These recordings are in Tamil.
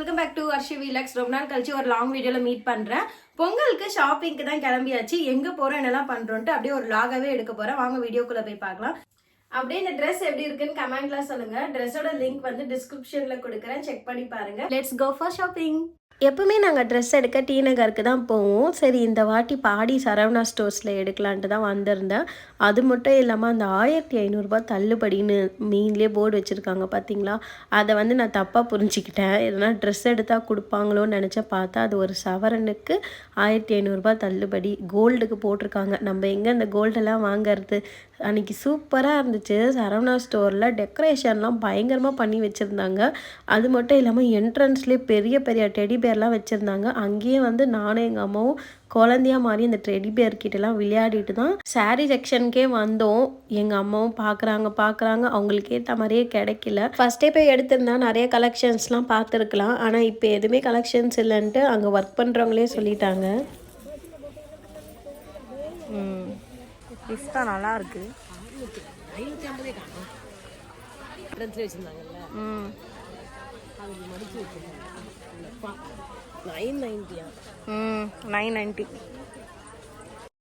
Welcome back to Arshi vlogs. ரொம்ப நாள் கழிச்சு ஒரு லாங் வீடியோல மீட் பண்றேன். பொங்கலுக்கு ஷாப்பிங்க்கு தான் கிளம்பியாச்சு. எங்க போறோம் என்னெல்லாம் பண்றோம்ட்டு அப்படியே ஒரு லாகாவே எடுக்க போறேன். வாங்க வீடியோக்குள்ள போய் பார்க்கலாம். அப்படியே இந்த ட்ரெஸ் எப்படி இருக்குன்னு கமெண்ட்ல சொல்லுங்க. ட்ரெஸ்ஸோட லிங்க் வந்து டிஸ்கிரிப்ஷன்ல கொடுக்குறேன், செக் பண்ணி பாருங்க. Let's go for shopping. எப்பவுமே நாங்கள் ட்ரெஸ் எடுக்க டி நகருக்கு தான் போவோம். சரி, இந்த வாட்டி பாடி சரவணா ஸ்டோர்ஸில் எடுக்கலான்ட்டு தான் வந்திருந்தேன். அது மட்டும் இல்லாமல் அந்த 1500 தள்ளுபடின்னு மெயின்லேயே போர்டு வச்சுருக்காங்க பார்த்தீங்களா, அதை வந்து நான் தப்பாக புரிஞ்சிக்கிட்டேன். எதனா ட்ரெஸ் எடுத்தால் கொடுப்பாங்களோன்னு நினச்சா பார்த்தா அது ஒரு சவரனுக்கு 1500 தள்ளுபடி கோல்டுக்கு போட்டிருக்காங்க. நம்ம எங்கே அந்த கோல்டெல்லாம் வாங்கிறது. அன்றைக்கி சூப்பராக இருந்துச்சு. சரவணா ஸ்டோரில் டெக்கரேஷன்லாம் பயங்கரமாக பண்ணி வச்சுருந்தாங்க. அது மட்டும் இல்லாமல் என்ட்ரன்ஸ்லேயே பெரிய பெரிய டெடி பேர்லாம் வச்சுருந்தாங்க. அங்கேயே வந்து நானும் எங்கள் அம்மாவும் குழந்தையா மாதிரி இந்த டெடி பேர்கிட்டலாம் விளையாடிட்டு தான் சாரீ செக்ஷனுக்கே வந்தோம். எங்கள் அம்மாவும் பார்க்குறாங்க. அவங்களுக்கு ஏற்ற மாதிரியே கிடைக்கல. ஃபஸ்ட்டே போய் எடுத்திருந்தா நிறைய கலெக்ஷன்ஸ்லாம் பார்த்துருக்கலாம். ஆனால் இப்போ எதுவுமே கலெக்ஷன்ஸ் இல்லைன்ட்டு அங்கே ஒர்க் பண்ணுறவங்களே சொல்லிட்டாங்க. பிஸ்தா நல்லா இருக்கு.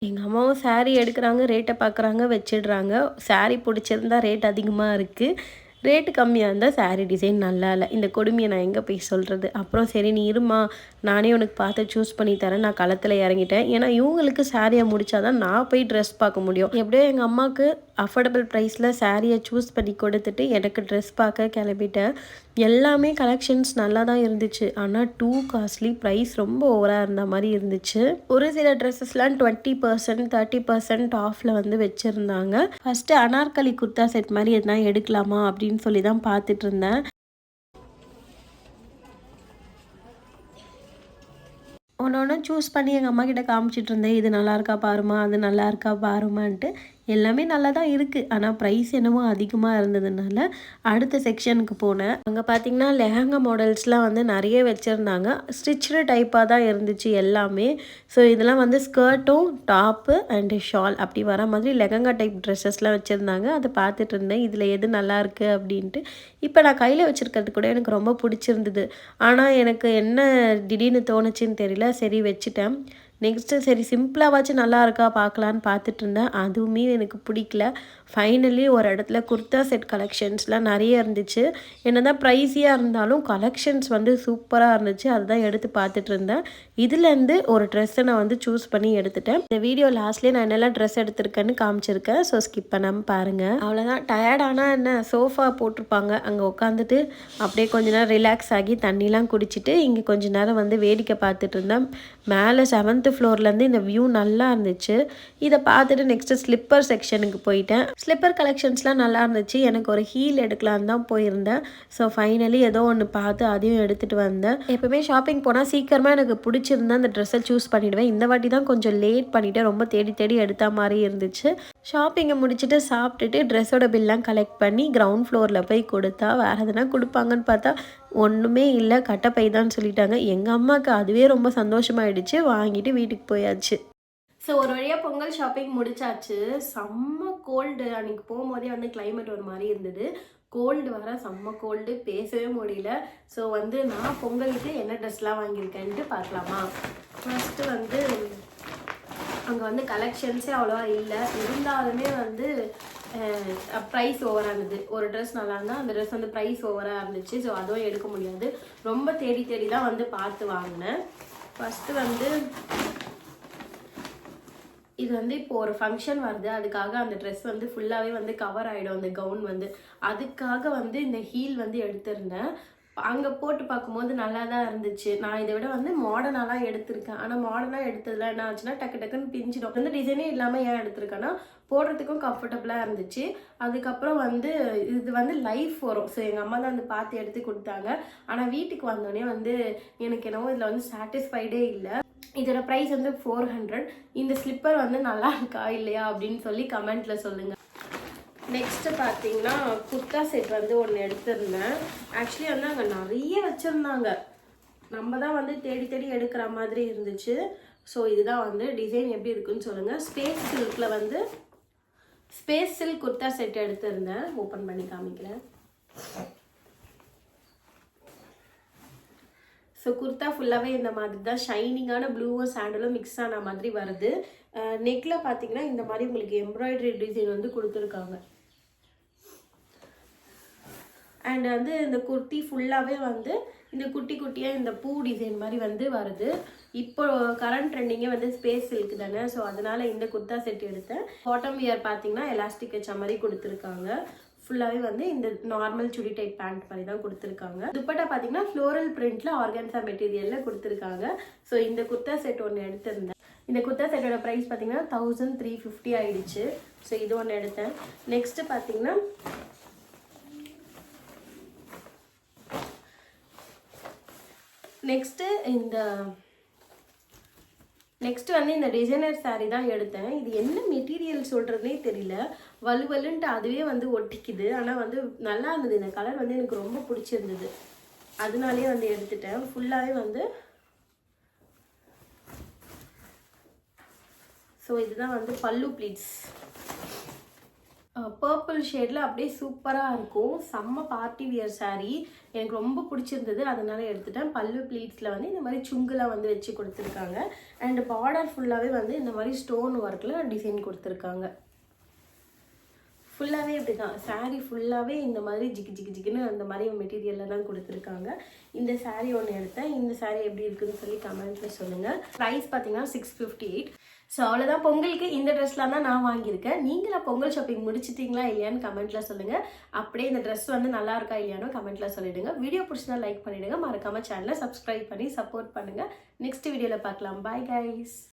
எங்கள் அம்மாவும் சாரீ எடுக்கிறாங்க, ரேட்டை பார்க்குறாங்க, வச்சிடுறாங்க. சாரீ பிடிச்சிருந்தா ரேட் அதிகமாக இருக்குது, ரேட்டு கம்மியாக இருந்தால் சாரீ டிசைன் நல்லா இல்லை. இந்த கொடுமையை நான் எங்கே போய் சொல்கிறது. அப்புறம் சரி நீ இருமா, நானே உனக்கு பார்த்து சூஸ் பண்ணி தரேன். நான் களத்தில் இறங்கிட்டேன். ஏன்னா இவங்களுக்கு சாரியை முடித்தாதான் நான் போய் ட்ரெஸ் பார்க்க முடியும். எப்படியோ எங்கள் அம்மாவுக்கு அஃபோர்டபுள் ப்ரைஸில் சாரியை சூஸ் பண்ணி கொடுத்துட்டு எனக்கு ட்ரெஸ் பார்க்க கிளம்பிட்டேன். எல்லாமே கலெக்ஷன்ஸ் நல்லா தான் இருந்துச்சு. ஆனால் டூ காஸ்ட்லி, ப்ரைஸ் ரொம்ப ஓவராக இருந்த மாதிரி இருந்துச்சு. ஒரு சில ட்ரெஸ்ஸஸ்லாம் 20% 30% ஆஃபில் வந்து வச்சுருந்தாங்க. ஃபஸ்ட்டு அனார்கலி குர்த்தா செட் மாதிரி எதுனா எடுக்கலாமா அப்படின்னு சொல்லி தான் பார்த்துட்டு இருந்தேன். ஒன்று சூஸ் பண்ணி எங்கள் அம்மா கிட்ட காமிச்சிட்டு இருந்தேன். இது நல்லா இருக்கா பாருமா, அது நல்லா இருக்கா பாருமான்ட்டு. எல்லாமே நல்லா தான் இருக்குது. ஆனால் ப்ரைஸ் என்னமோ அதிகமாக இருந்ததுனால அடுத்த செக்ஷனுக்கு போனேன். அங்கே பார்த்திங்கன்னா லெஹங்கா மாடல்ஸ்லாம் வந்து நிறைய வச்சுருந்தாங்க. ஸ்டிச்சு டைப்பாக தான் இருந்துச்சு எல்லாமே. ஸோ இதெல்லாம் வந்து ஸ்கர்ட்டும் டாப்பு அண்டு ஷால் அப்படி வர மாதிரி லெஹங்கா டைப் ட்ரெஸ்ஸஸ்லாம் வச்சுருந்தாங்க. அதை பார்த்துட்டு இருந்தேன். இதில் எது நல்லாயிருக்கு அப்படின்ட்டு. இப்போ நான் கையில் வச்சுருக்கிறது கூட எனக்கு ரொம்ப பிடிச்சிருந்தது. ஆனால் எனக்கு என்ன திடீர்னு தோணுச்சுன்னு தெரியல. சரி வச்சுட்டேன். நெக்ஸ்ட்டு சரி சிம்பிளாகவாச்சும் நல்லா இருக்கா பார்க்கலான்னு பார்த்துட்டு இருந்தேன். அதுவுமே எனக்கு பிடிக்கல. ஃபைனலி ஒரு இடத்துல குர்த்தா செட் கலெக்ஷன்ஸ்லாம் நிறைய இருந்துச்சு. என்ன தான் ப்ரைஸியாக இருந்தாலும் கலெக்ஷன்ஸ் வந்து சூப்பராக இருந்துச்சு. அதுதான் எடுத்து பார்த்துட்டு இருந்தேன். இதுலேருந்து ஒரு ட்ரெஸ்ஸை நான் வந்து சூஸ் பண்ணி எடுத்துட்டேன். இந்த வீடியோ லாஸ்ட்லேயே நான் என்னெல்லாம் ட்ரெஸ் எடுத்திருக்கேன்னு காமிச்சிருக்கேன். ஸோ ஸ்கிப் பண்ணாமல் பாருங்கள். அவ்வளோதான். டயர்டானால் என்ன, சோஃபா போட்டிருப்பாங்க, அங்கே உட்காந்துட்டு அப்படியே கொஞ்ச நேரம் ரிலாக்ஸ் ஆகி தண்ணிலாம் குடிச்சிட்டு இங்கே கொஞ்ச நேரம் வந்து வேடிக்கை பார்த்துட்டு இருந்தேன். மேலே 7th ஃப்ளோர்லேருந்து இந்த வியூ நல்லா இருந்துச்சு. இதை பார்த்துட்டு நெக்ஸ்ட்டு ஸ்லிப்பர் செக்ஷனுக்கு போயிட்டேன். ஸ்லிப்பர் கலெக்ஷன்ஸ்லாம் நல்லா இருந்துச்சு. எனக்கு ஒரு ஹீல் எடுக்கலான்னு தான் போயிருந்தேன். ஸோ ஃபைனலி ஏதோ ஒன்று பார்த்து அதையும் எடுத்துகிட்டு வந்தேன். எப்போவுமே ஷாப்பிங் போனால் சீக்கிரமாக எனக்கு பிடிச்சிருந்தா அந்த ட்ரெஸ்ஸை சூஸ் பண்ணிவிடுவேன். இந்த வாட்டி தான் கொஞ்சம் லேட் பண்ணிவிட்டேன். ரொம்ப தேடி எடுத்த மாதிரி இருந்துச்சு. ஷாப்பிங்கை முடிச்சுட்டு சாப்பிட்டுட்டு ட்ரெஸ்ஸோட பில்லாம் கலெக்ட் பண்ணி கிரவுண்ட் ஃப்ளோரில் போய் கொடுத்தா வேறு எதுனா கொடுப்பாங்கன்னு பார்த்தா ஒன்றுமே இல்லை, கட்டப்பை தான் சொல்லிட்டாங்க. எங்கள் அம்மாவுக்கு அதுவே ரொம்ப சந்தோஷமாயிடுச்சு. வாங்கிட்டு வீட்டுக்கு போயாச்சு. ஸோ ஒரு வழியாக பொங்கல் ஷாப்பிங் முடிச்சாச்சு. செம்ம கோல்டு. அன்றைக்கி போகும்போதே வந்து கிளைமேட் ஒரு மாதிரி இருந்தது. கோல்டு வர செம்ம கோல்டு, பேசவே முடியல. ஸோ வந்து நான் பொங்கலுக்கு என்ன ட்ரெஸ்லாம் வாங்கியிருக்கேன்ட்டு பார்க்கலாமா. ஃபஸ்ட்டு வந்து அங்கே வந்து கலெக்ஷன்ஸே அவ்வளோவா இல்லை. இருந்தாலுமே வந்து ப்ரைஸ் ஓவராக இருந்தது. ஒரு ட்ரெஸ் நல்லா இருந்தால் அந்த ட்ரெஸ் வந்து ப்ரைஸ் ஓவராக இருந்துச்சு. ஸோ அதுவும் எடுக்க முடியாது. ரொம்ப தேடி தான் வந்து பார்த்து வாங்கினேன். ஃபஸ்ட்டு வந்து இது வந்து இப்போது ஒரு ஃபங்க்ஷன் வருது. அதுக்காக அந்த ட்ரெஸ் வந்து ஃபுல்லாகவே வந்து கவர் ஆகிடும் அந்த கவுன் வந்து. அதுக்காக வந்து இந்த ஹீல் வந்து எடுத்திருந்தேன். அங்கே போட்டு பார்க்கும்போது நல்லா தான் இருந்துச்சு. நான் இதை விட வந்து மாடர்னாலாம் எடுத்திருக்கேன். ஆனால் மாடர்னாக எடுத்ததுலாம் என்ன ஆச்சுன்னா டக்குன்னு பிஞ்சிடும். வந்து டிசைனே இல்லாமல் ஏன் எடுத்திருக்கேன்னா போடுறதுக்கும் கம்ஃபர்டபுளாக இருந்துச்சு. அதுக்கப்புறம் வந்து இது வந்து லைஃப் வரும். ஸோ எங்கள் அம்மா தான் வந்து பார்த்து எடுத்து கொடுத்தாங்க. ஆனால் வீட்டுக்கு வந்தோடனே வந்து எனக்கு என்னவோ இதில் வந்து சாட்டிஸ்ஃபைடே இல்லை. இதோட ப்ரைஸ் வந்து 400. இந்த ஸ்லிப்பர் வந்து நல்லா இருக்கா இல்லையா அப்படின்னு சொல்லி கமெண்ட்டில் சொல்லுங்கள். நெக்ஸ்ட்டு பார்த்தீங்கன்னா குர்த்தா செட் வந்து ஒன்று எடுத்திருந்தேன். ஆக்சுவலி வந்து அங்கே நிறைய வச்சுருந்தாங்க. நம்ம தான் வந்து தேடி எடுக்கிற மாதிரி இருந்துச்சு. ஸோ இதுதான் வந்து டிசைன் எப்படி இருக்குன்னு சொல்லுங்கள். ஸ்பேஸ் சில்கில் வந்து ஸ்பேஸ் சில்க் குர்த்தா செட் எடுத்திருந்தேன். ஓப்பன் பண்ணி காமிக்கிறேன். ஸோ குர்த்தா ஃபுல்லாகவே இந்த மாதிரி தான் ஷைனிங்கான ப்ளூவும் சாண்டலும் மிக்ஸ் ஆன மாதிரி வருது. நெக்கில் பார்த்தீங்கன்னா இந்த மாதிரி உங்களுக்கு எம்ப்ராய்டரி டிசைன் வந்து கொடுத்துருக்காங்க. அண்ட் வந்து இந்த குர்த்தி ஃபுல்லாகவே வந்து இந்த குட்டி குட்டியாக இந்த பூ டிசைன் மாதிரி வந்து வருது. இப்போ கரண்ட் ட்ரெண்டிங்கே வந்து ஸ்பேஸ் சில்க் தானே, ஸோ அதனால் இந்த குர்த்தா செட் எடுத்தேன். பாட்டம் வியர் பார்த்தீங்கன்னா எலாஸ்டிக் வச்ச மாதிரி கொடுத்துருக்காங்க. ஃபுல்லாகவே வந்து இந்த நார்மல் சுடி டைப் பேண்ட் மாதிரி தான் கொடுத்துருக்காங்க. துப்பட்டா பார்த்தீங்கன்னா ஃப்ளோரல் பிரிண்ட்டில் ஆர்கான்சா மெட்டீரியலில் கொடுத்துருக்காங்க. ஸோ இந்த குர்த்தா செட் ஒன்று எடுத்திருந்தேன். இந்த குர்த்தா செட்டோட ப்ரைஸ் பார்த்தீங்கன்னா 1350 ஆயிடுச்சு. ஸோ இது ஒன்று எடுத்தேன். நெக்ஸ்ட்டு பார்த்தீங்கன்னா நெக்ஸ்ட் வந்து இந்த டிசைனர் சாரீ தான் எடுத்தேன். இது என்ன மெட்டீரியல் சொல்கிறதுனே தெரியல. வலுவலுன்ட்டு அதுவே வந்து ஒட்டிக்குது. ஆனால் வந்து நல்லா இருந்தது. இந்த கலர் வந்து எனக்கு ரொம்ப பிடிச்சிருந்தது, அதனாலே வந்து எடுத்துட்டேன். ஃபுல்லாகவே வந்து ஸோ இதுதான் வந்து பல்லு ப்ளீட்ஸ். பர்பிள் ஷேடில் அப்படியே சூப்பராக இருக்கும். செம்ம பார்ட்டி வியர் சாரீ, எனக்கு ரொம்ப பிடிச்சிருந்தது, அதனால எடுத்துட்டேன். பல்லு ப்ளீட்ஸில் வந்து இந்த மாதிரி சுங்குலாம் வந்து வச்சு கொடுத்துருக்காங்க. அண்ட் பார்டர் ஃபுல்லாகவே வந்து இந்த மாதிரி ஸ்டோன் ஒர்க்கில் டிசைன் கொடுத்துருக்காங்க. ஃபுல்லாகவே இப்படி தான் சாரீ ஃபுல்லாகவே இந்த மாதிரி ஜிக்கு ஜிக்கு ஜிக்குன்னு அந்த மாதிரி மெட்டீரியலில் தான் கொடுத்துருக்காங்க. இந்த சாரீ ஒன்று எடுத்தேன். இந்த சாரீ எப்படி இருக்குதுன்னு சொல்லி கமெண்ட்டில் சொல்லுங்கள். ப்ரைஸ் பார்த்தீங்கன்னா 658. ஸோ அவ்வளோதான். பொங்கலுக்கு இந்த ட்ரெஸ்லாம் தான் நான் வாங்கியிருக்கேன். நீங்களாம் பொங்கல் ஷாப்பிங் முடிச்சிட்டிங்களா இல்லையான்னு கமெண்ட்டில் சொல்லுங்கள். அப்படியே இந்த ட்ரெஸ் வந்து நல்லா இருக்கா இல்லையானோ கமெண்ட்டில் சொல்லிவிடுங்க. வீடியோ பிடிச்சினா லைக் பண்ணிவிடுங்க. மறக்காமல் சேனலை சப்ஸ்கிரைப் பண்ணி சப்போர்ட் பண்ணுங்கள். நெக்ஸ்ட் வீடியோவில் பார்க்கலாம். Bye guys.